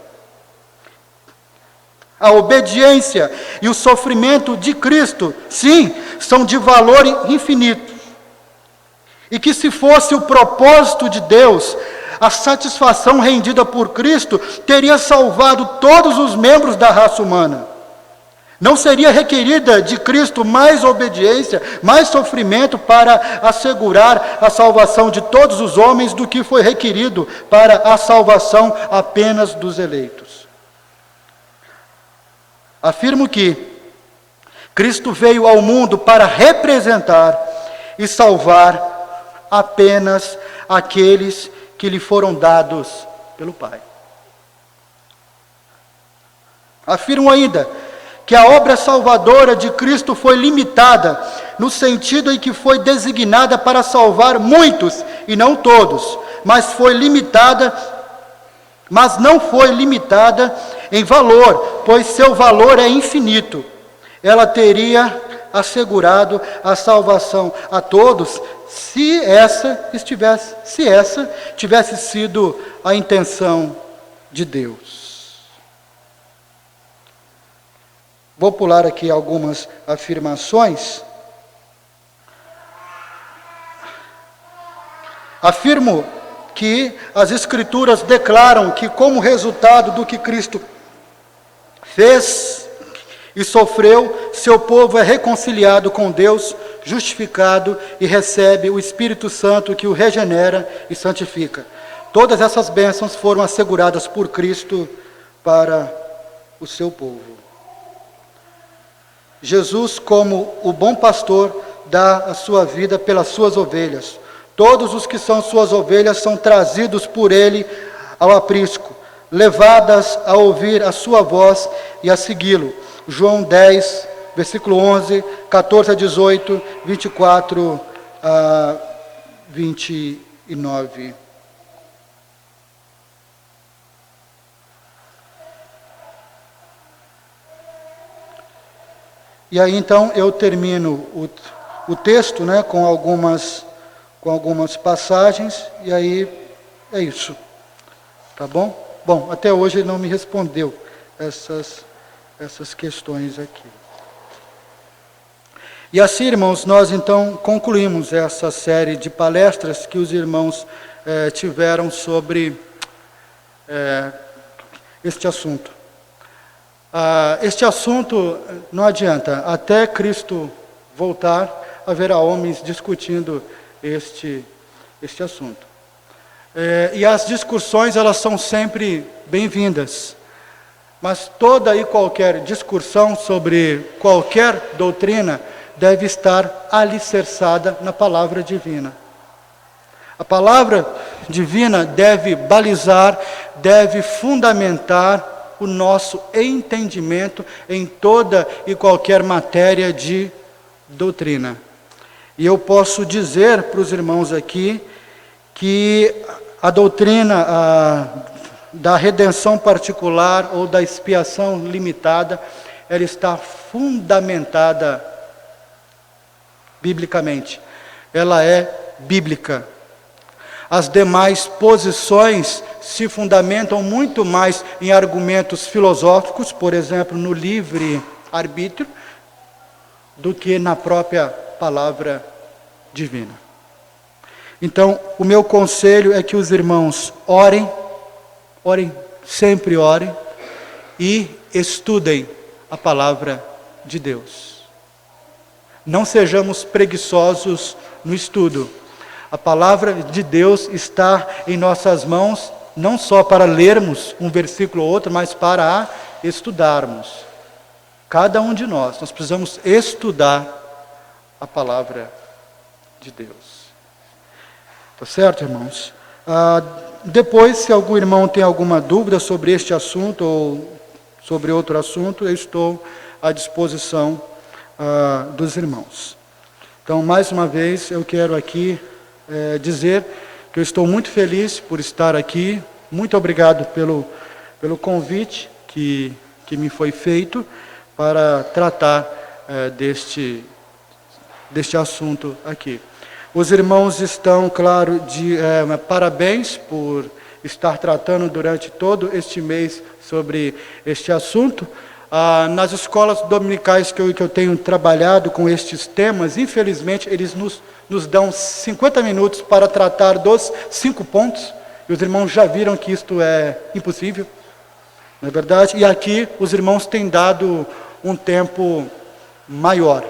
A obediência e o sofrimento de Cristo, sim, são de valor infinito. E que se fosse o propósito de Deus, a satisfação rendida por Cristo teria salvado todos os membros da raça humana. Não seria requerida de Cristo mais obediência, mais sofrimento para assegurar a salvação de todos os homens do que foi requerido para a salvação apenas dos eleitos. Afirmo que Cristo veio ao mundo para representar e salvar apenas aqueles que lhe foram dados pelo Pai. Afirmo ainda que a obra salvadora de Cristo foi limitada, no sentido em que foi designada para salvar muitos, e não todos, mas não foi limitada em valor, pois seu valor é infinito. Ela teria assegurado a salvação a todos, se essa tivesse sido a intenção de Deus. Vou pular aqui algumas afirmações. Afirmo que as Escrituras declaram que, como resultado do que Cristo fez e sofreu, seu povo é reconciliado com Deus, justificado e recebe o Espírito Santo que o regenera e santifica. Todas essas bênçãos foram asseguradas por Cristo para o seu povo. Jesus, como o bom pastor, dá a sua vida pelas suas ovelhas. Todos os que são suas ovelhas são trazidos por ele ao aprisco, levadas a ouvir a sua voz e a segui-lo. João 10, versículo 11, 14 a 18, 24 a 29. E aí então eu termino o texto, né, com algumas passagens, e aí é isso. Tá bom? Bom, até hoje ele não me respondeu essas questões aqui. E assim, irmãos, nós então concluímos essa série de palestras que os irmãos tiveram sobre este assunto. Este assunto não adianta, até Cristo voltar, haverá homens discutindo este assunto. E as discussões, elas são sempre bem-vindas. Mas toda e qualquer discussão sobre qualquer doutrina deve estar alicerçada na palavra divina. A palavra divina deve balizar, deve fundamentar o nosso entendimento em toda e qualquer matéria de doutrina. E eu posso dizer para os irmãos aqui que a doutrina da redenção particular ou da expiação limitada, ela está fundamentada biblicamente. Ela é bíblica. As demais posições se fundamentam muito mais em argumentos filosóficos, por exemplo, no livre-arbítrio, do que na própria palavra divina. Então, o meu conselho é que os irmãos orem, sempre orem, e estudem a palavra de Deus. Não sejamos preguiçosos no estudo. A palavra de Deus está em nossas mãos, não só para lermos um versículo ou outro, mas para estudarmos. Cada um de nós precisamos estudar a palavra de Deus. Tá certo, irmãos? Depois, se algum irmão tem alguma dúvida sobre este assunto ou sobre outro assunto, eu estou à disposição dos irmãos. Então, mais uma vez, eu quero aqui dizer que eu estou muito feliz por estar aqui. Muito obrigado pelo convite que me foi feito para tratar deste assunto aqui. Os irmãos estão, claro, parabéns por estar tratando durante todo este mês sobre este assunto. Nas escolas dominicais que eu tenho trabalhado com estes temas, infelizmente, eles nos dão 50 minutos para tratar dos 5 pontos, e os irmãos já viram que isto é impossível, não é verdade? E aqui os irmãos têm dado um tempo maior,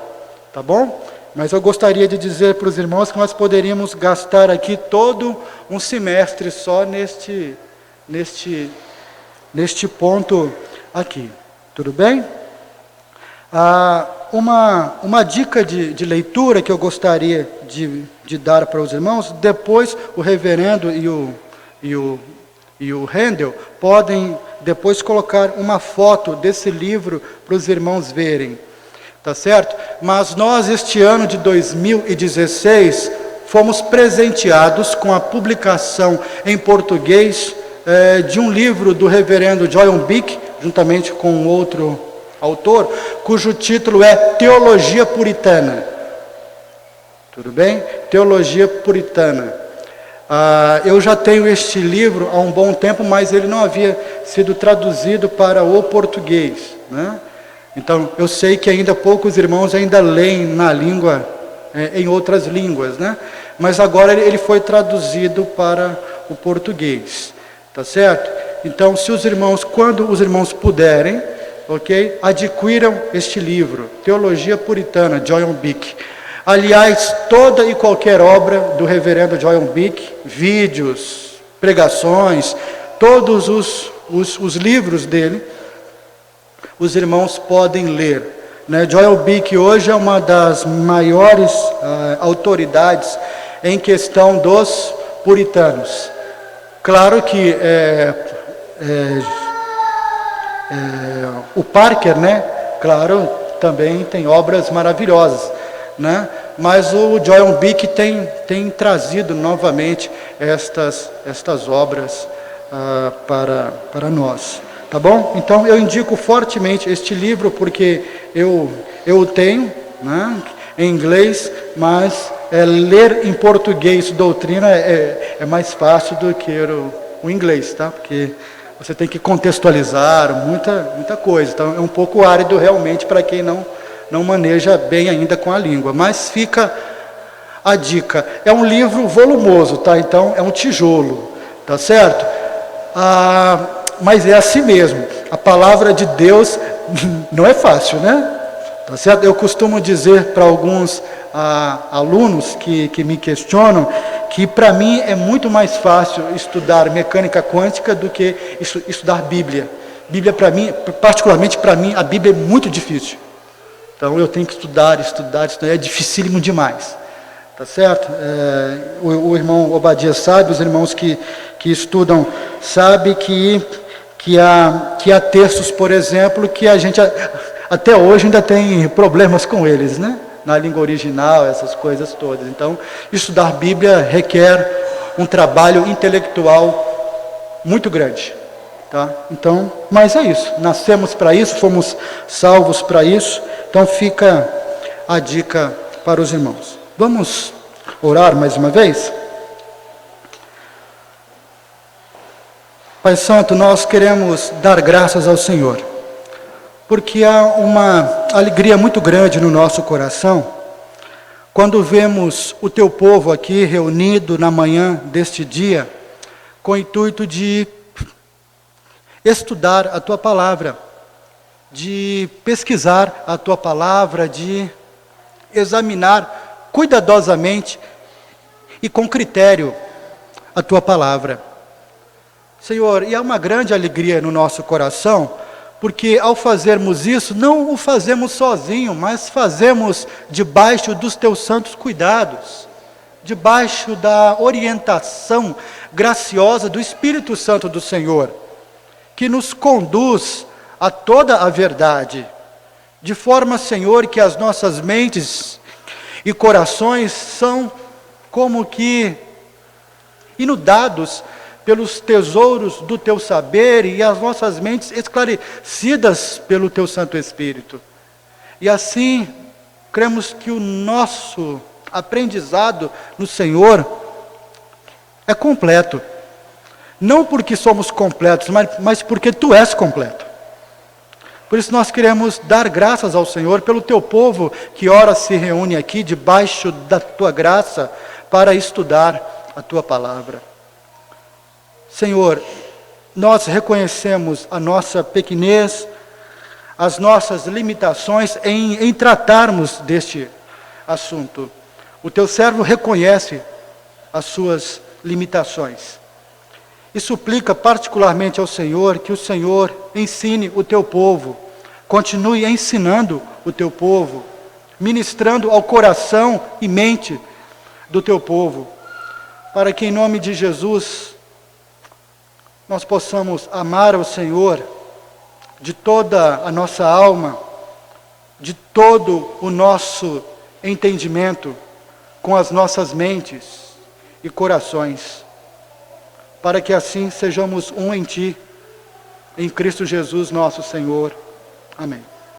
tá bom? Mas eu gostaria de dizer para os irmãos que nós poderíamos gastar aqui todo um semestre só neste ponto aqui. Tudo bem? Uma dica de leitura que eu gostaria de dar para os irmãos, depois o reverendo e o Handel podem depois colocar uma foto desse livro para os irmãos verem. Tá certo? Mas nós, este ano de 2016, fomos presenteados com a publicação em português de um livro do reverendo John Bick, juntamente com outro autor, cujo título é Teologia Puritana. Tudo bem? Teologia Puritana. Eu já tenho este livro há um bom tempo, mas ele não havia sido traduzido para o português, né? Então, eu sei que ainda poucos irmãos ainda leem na língua, em outras línguas, né? Mas agora ele foi traduzido para o português, tá certo? Então, quando os irmãos puderem, ok? Adquiram este livro, Teologia Puritana, John Bick. Aliás, toda e qualquer obra do reverendo John Bick, vídeos, pregações, todos os livros dele, os irmãos podem ler, né? Joel Bick hoje é uma das maiores autoridades em questão dos puritanos. Claro que o Parker, né? Claro, também tem obras maravilhosas, né? Mas o Joel Bick tem trazido novamente estas obras para nós. Tá bom? Então eu indico fortemente este livro porque eu o tenho, né, em inglês, mas ler em português doutrina é mais fácil do que o inglês, tá? Porque você tem que contextualizar muita coisa. Então é um pouco árido realmente para quem não maneja bem ainda com a língua. Mas fica a dica. É um livro volumoso, tá? Então é um tijolo, tá certo? Mas é assim mesmo, a palavra de Deus não é fácil, né? Tá certo? Eu costumo dizer para alguns alunos que me questionam que para mim é muito mais fácil estudar mecânica quântica do que estudar Bíblia. Bíblia para mim, particularmente para mim, a Bíblia é muito difícil. Então eu tenho que estudar, é dificílimo demais. Tá certo? O irmão Obadias sabe, os irmãos que estudam sabem que há textos, por exemplo, que a gente até hoje ainda tem problemas com eles, né? Na língua original, essas coisas todas. Então, estudar Bíblia requer um trabalho intelectual muito grande. Tá? Então, mas é isso. Nascemos para isso, fomos salvos para isso. Então, fica a dica para os irmãos. Vamos orar mais uma vez? Pai Santo, nós queremos dar graças ao Senhor, porque há uma alegria muito grande no nosso coração, quando vemos o Teu povo aqui reunido na manhã deste dia, com o intuito de estudar a Tua Palavra, de pesquisar a Tua Palavra, de examinar cuidadosamente e com critério a Tua Palavra. Senhor, e há uma grande alegria no nosso coração, porque ao fazermos isso, não o fazemos sozinho, mas fazemos debaixo dos Teus santos cuidados, debaixo da orientação graciosa do Espírito Santo do Senhor, que nos conduz a toda a verdade, de forma, Senhor, que as nossas mentes e corações são como que inundados pelos tesouros do Teu saber e as nossas mentes esclarecidas pelo Teu Santo Espírito. E assim, cremos que o nosso aprendizado no Senhor é completo. Não porque somos completos, mas porque Tu és completo. Por isso nós queremos dar graças ao Senhor pelo Teu povo que ora se reúne aqui debaixo da Tua graça para estudar a Tua Palavra. Senhor, nós reconhecemos a nossa pequenez, as nossas limitações em tratarmos deste assunto. O Teu servo reconhece as suas limitações e suplica particularmente ao Senhor que o Senhor ensine o Teu povo, continue ensinando o Teu povo, ministrando ao coração e mente do Teu povo, para que em nome de Jesus nós possamos amar ao Senhor de toda a nossa alma, de todo o nosso entendimento, com as nossas mentes e corações, para que assim sejamos um em Ti, em Cristo Jesus nosso Senhor. Amém.